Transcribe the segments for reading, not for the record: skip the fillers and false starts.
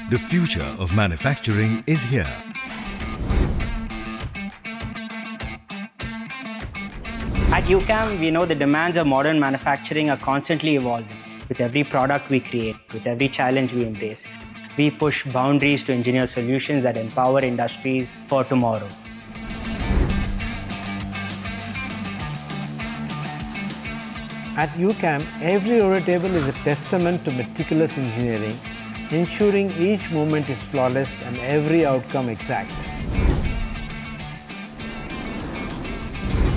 The future of manufacturing is here. At UCAM, we know the demands of modern manufacturing are constantly evolving. With every product we create, with every challenge we embrace, we push boundaries to engineer solutions that empower industries for tomorrow. At UCAM, every rotary table is a testament to meticulous engineering, ensuring each movement is flawless and every outcome exact.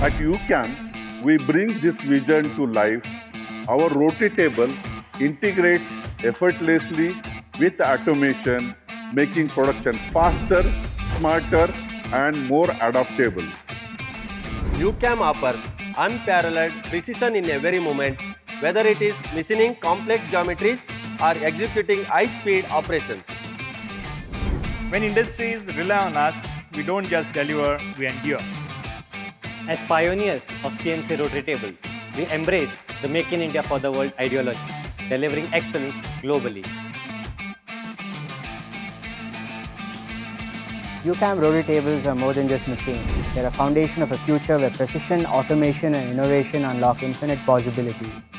At UCAM, we bring this vision to life. Our rotary table integrates effortlessly with automation, making production faster, smarter, and more adaptable. UCAM offers unparalleled precision in every moment, whether it is machining complex geometries or executing high-speed operations. When industries rely on us, we don't just deliver, we endure. As pioneers of CNC rotary tables, we embrace the Make in India for the World ideology, delivering excellence globally. UCAM rotary tables are more than just machines. They're a foundation of a future where precision, automation, and innovation unlock infinite possibilities.